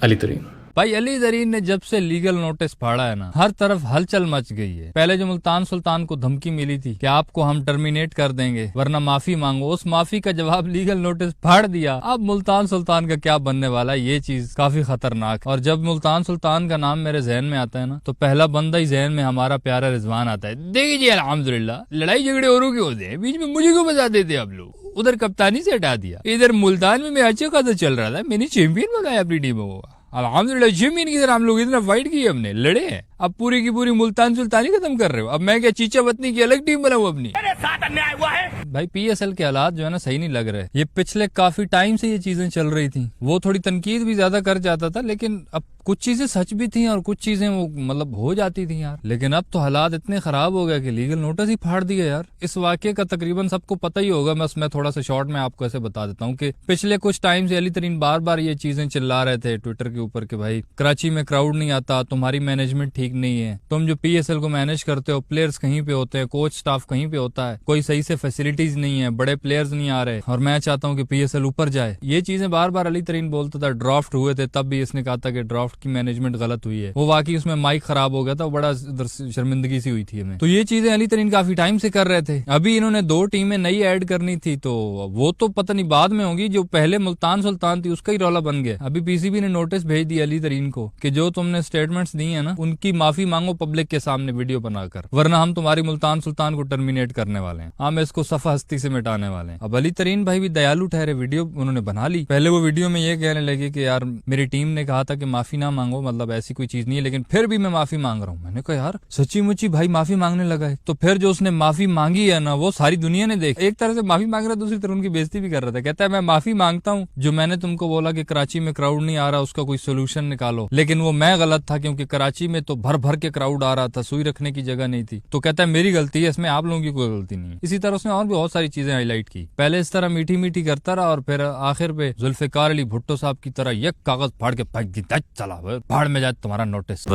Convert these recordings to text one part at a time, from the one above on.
अली तरीन। भाई अली तरीन ने जब से लीगल नोटिस फाड़ा है ना, हर तरफ हलचल मच गई है। पहले जो मुल्तान सुल्तान को धमकी मिली थी कि आपको हम टर्मिनेट कर देंगे वरना माफी मांगो, उस माफी का जवाब लीगल नोटिस फाड़ दिया। अब मुल्तान सुल्तान का क्या बनने वाला है, ये चीज काफी खतरनाक। और जब मुल्तान सुल्तान का नाम मेरे जहन में आता है ना, तो पहला बंदा ही जहन में हमारा प्यारा रिजवान आता है। देखिए जी अल्हम्दुलिल्लाह, लड़ाई झगड़े औरों के होते हैं, बीच में मुझे क्यों बता देते आप लोग। उधर कप्तानी से हटा दिया, इधर मुल्तान में मैं अच्छा खासा चल रहा था, मैंने चैंपियन बनाया अपनी टीमों को। अल्हम्दुलिल्लाह चैंपियन की तरह हम लोग इतना फाइट की, हमने लड़े हैं। अब पूरी की पूरी मुल्तान सुल्तानी खत्म कर रहे हो। अब मैं क्या चीचा वतनी की अलग टीम बनाऊं अपनी। साथ अन्याय हुआ है भाई। पीएसएल के हालात जो है ना सही नहीं लग रहे। ये पिछले काफी टाइम से ये चीजें चल रही थी, वो थोड़ी तनकीद भी ज्यादा कर जाता था, लेकिन अब कुछ चीजें सच भी थी और कुछ चीजें वो मतलब हो जाती थी यार। लेकिन अब तो हालात इतने खराब हो गए कि लीगल नोटिस ही फाड़ दिए यार। इस वाक्य का तकरीबन सबको पता ही होगा, बस मैं थोड़ा सा शॉर्ट में आपको ऐसे बता देता हूँ कि पिछले कुछ टाइम से अली तरीन बार बार ये चीजें चिल्ला रहे थे ट्विटर के ऊपर कि भाई कराची में क्राउड नहीं आता, तुम्हारी मैनेजमेंट ठीक नहीं है, तुम जो पीएसएल को मैनेज करते हो प्लेयर्स कहीं पे होते हैं, कोच स्टाफ कहीं पे होता है, कोई सही से फैसिलिटीज नहीं है, बड़े प्लेयर्स नहीं आ रहे और मैं चाहता हूँ कि पीएसएल ऊपर जाए। ये चीजें बार बार अली तरीन बोलता था। ड्राफ्ट हुए थे तब भी इसने कहा था कि ड्राफ्ट की मैनेजमेंट गलत हुई है, वो वाकई उसमें माइक खराब हो गया था, बड़ा शर्मिंदगी सी हुई थी हमें। तो ये चीजें अली तरीन काफी टाइम से कर रहे थे। अभी इन्होंने 2 टीमें नई ऐड करनी थी, तो वो तो पता नहीं बाद में होंगी, जो पहले मुल्तान सुल्तान थी उसका ही रौला बन गया। अभी पीसीबी ने नोटिस भेज दिया अली तरीन को कि जो तुमने स्टेटमेंट्स दी है ना, उनकी माफी मांगो पब्लिक के सामने वीडियो बनाकर, वरना हम तुम्हारी मुल्तान सुल्तान को टर्मिनेट करने वाले हैं, हम इसको सफा हस्ती से मिटाने वाले हैं। अब अली तरीन भाई भी दयालु ठहरे, वीडियो उन्होंने बना ली। पहले वो वीडियो में ये कहने लगे कि यार मेरी टीम ने कहा था कि माफी ना मांगो, मतलब ऐसी कोई चीज नहीं है, लेकिन फिर भी मैं माफी मांग रहा हूँ। मैंने कहा यार सच्ची मुच्ची भाई माफी मांगने लगा है। तो फिर जो उसने माफी मांगी है ना, वो सारी दुनिया ने देख, एक तरह से माफी मांग रहा है, दूसरी तरह उनकी बेइज्जती भी कर रहा था। कहता है मैं माफी मांगता हूँ, जो मैंने तुमको बोला कि कराची में क्राउड नहीं आ रहा उसका कोई सोल्यूशन निकालो, लेकिन वो मैं गलत था, क्योंकि कराची में तो भर भर के क्राउड आ रहा था, सुई रखने की जगह नहीं थी। तो कहता है मेरी गलती है, इसमें आप लोगों की कोई गलती नहीं है। इसी तरह उसने और भी बहुत सारी चीजें हाईलाइट की। पहले इस तरह मीठी मीठी करता रहा और फिर आखिर पे जुल्फिकार अली भुट्टो साहब की तरह एक कागज फाड़ के फेंक दी, चला भाड़ में जाए तुम्हारा नोटिस,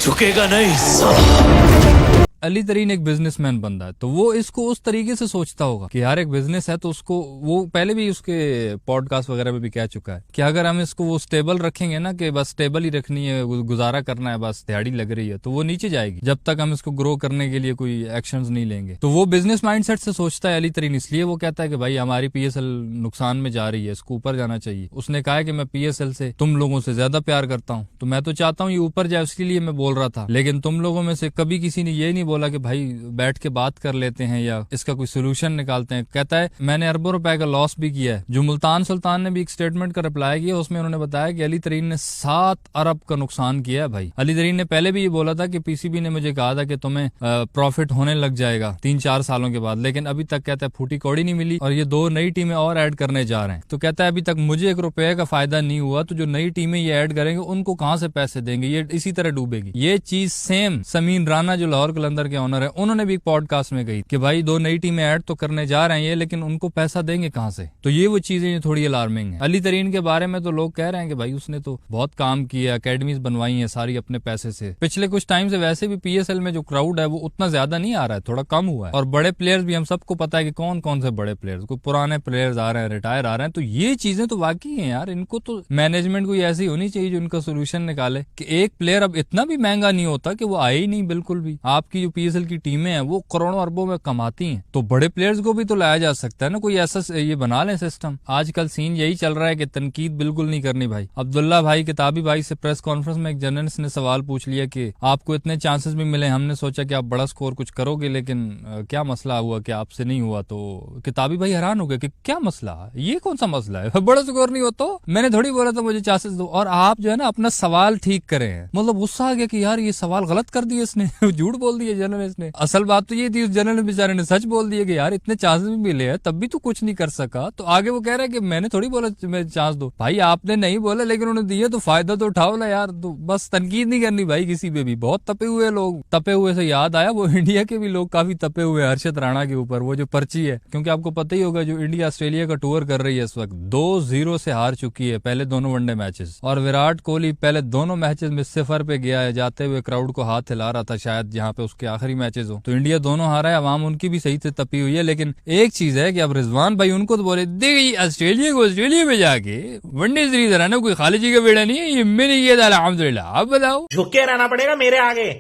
झुकेगा नहीं। अली तरीन एक बिजनेसमैन बंदा है, तो वो इसको उस तरीके से सोचता होगा कि यार एक बिजनेस है, तो उसको वो पहले भी उसके पॉडकास्ट वगैरह में भी कह चुका है कि अगर हम इसको वो स्टेबल रखेंगे ना, कि बस स्टेबल ही रखनी है, गुजारा करना है, बस दिहाड़ी लग रही है, तो वो नीचे जाएगी जब तक हम इसको ग्रो करने के लिए कोई एक्शंस नहीं लेंगे। तो वो बिजनेस माइंडसेट से सोचता है अली तरीन, इसलिए वो कहता है कि भाई हमारी पीएसएल नुकसान में जा रही है, इसको ऊपर जाना चाहिए। उसने कहा है कि मैं पीएसएल से तुम लोगों से ज्यादा प्यार करता हूँ, तो मैं तो चाहता हूँ ये ऊपर जाए, उसके लिए मैं बोल रहा था, लेकिन तुम लोगों में से कभी किसी ने ये नहीं बोला कि भाई बैठ के बात कर लेते हैं या इसका कोई सोल्यूशन निकालते हैं। कहता है मैंने अरबों रुपए का लॉस भी किया है। जो मुल्तान सुल्तान ने भी एक स्टेटमेंट का रिप्लाई किया, उसमें उन्होंने बताया कि अली तरीन ने 7 अरब का नुकसान किया है। भाई अली तरीन ने पहले भी ये बोला था कि पीसीबी ने मुझे कहा था कि तुम्हें प्रॉफिट होने लग जाएगा 3-4 सालों के बाद, लेकिन अभी तक कहता है फूटी कौड़ी नहीं मिली और ये 2 नई टीमें और ऐड करने जा रहे हैं। तो कहता है अभी तक मुझे 1 रुपए का फायदा नहीं हुआ, तो जो नई टीमें ये ऐड करेंगे उनको कहां से पैसे देंगे, ये इसी तरह डूबेगी। ये चीज सेम समीन राना जो लाहौर कलंदर के ऑनर है, उन्होंने भी एक पॉडकास्ट में कही कि भाई 2 नई टीमें ऐड तो करने जा रहे हैं ये, लेकिन उनको पैसा देंगे कहां से। तो ये वो चीजें थोड़ी अलार्मिंग है। अली तरीन के बारे में तो लोग कह रहे हैं कि भाई उसने तो बहुत काम किया, एकेडमीज बनवाई है सारी अपने पैसे से। पिछले कुछ टाइम से वैसे भी पीएसएल में जो क्राउड है वो उतना ज्यादा नहीं आ रहा है, थोड़ा कम हुआ है। और बड़े प्लेयर्स भी हम सबको पता है कि कौन कौन से बड़े प्लेयर्स, कोई पुराने प्लेयर्स आ रहे हैं, रिटायर आ रहे हैं। तो ये चीजें तो वाकई है यार, इनको तो मैनेजमेंट कोई ऐसी होनी चाहिए जो इनका सोल्यूशन निकाले कि एक प्लेयर अब इतना भी महंगा नहीं होता कि वो आए ही नहीं बिल्कुल भी। आपकी जो पीएसएल की टीमें हैं वो करोड़ों अरबों में कमाती हैं, तो बड़े प्लेयर्स को भी तो लाया जा सकता है ना, कोई ऐसा ये बना ले सिस्टम। आजकल सीन यही चल रहा है कि तनकीद बिल्कुल नहीं करनी भाई। अब्दुल्ला भाई किताबी भाई से प्रेस कॉन्फ्रेंस में एक जर्नलिस्ट ने सवाल पूछ लिया कि आपको इतने चांसेस भी मिले, हमने सोचा कि आप बड़ा स्कोर कुछ करोगे, लेकिन क्या मसला हुआ कि आपसे नहीं हुआ। तो किताबी भाई हैरान हो गए कि क्या मसला, ये कौन सा मसला है, बड़ा स्कोर नहीं हो तो मैंने थोड़ी बोला था मुझे चांसेस दो, और आप जो है ना अपना सवाल ठीक करें। मतलब गुस्सा आ गया कि यार ये सवाल गलत कर दिया इसने, झूठ बोल दिया जर्नलिस्ट ने। असल बात तो ये थी उस जर्नलिस्ट बेचारे ने सच बोल दिया कि यार इतने चांसेस भी मिले हैं तब भी तू कुछ नहीं कर सका। तो आगे वो कह रहा है कि मैंने थोड़ी बोला मैं चांस दो। भाई आपने नहीं बोला लेकिन उन्होंने दिए तो फायदा तो उठाओ ना यार। तो बस तनकीद नहीं करनी भाई किसी पे भी। बहुत तपे हुए लोग, तपे हुए से याद आया वो इंडिया के भी लोग काफी तपे हुए हैं हर्षित राणा के ऊपर, वो जो पर्ची है, क्योंकि आपको पता ही होगा जो इंडिया ऑस्ट्रेलिया का टूर कर रही है इस वक्त 2-0 से हार चुकी है पहले दोनों वनडे मैचेस, और विराट कोहली पहले दोनों मैचेस में 0 पे गया है, जाते हुए क्राउड को हाथ हिला रहा था शायद जहाँ पे उसके के आखिरी मैचेस हो, तो इंडिया दोनों हारा है, अवाम उनकी भी सही से तपी हुई है। लेकिन एक चीज है कि अब रिजवान भाई उनको तो बोले देखिए ऑस्ट्रेलिया को ऑस्ट्रेलिया में जाके वनडे सीरीज हराना कोई खालिजी का बेड़ा नहीं है, ये मैंने किया था अल्हम्दुलिल्लाह। आप बताओ, झुक के रहना पड़ेगा मेरे आगे।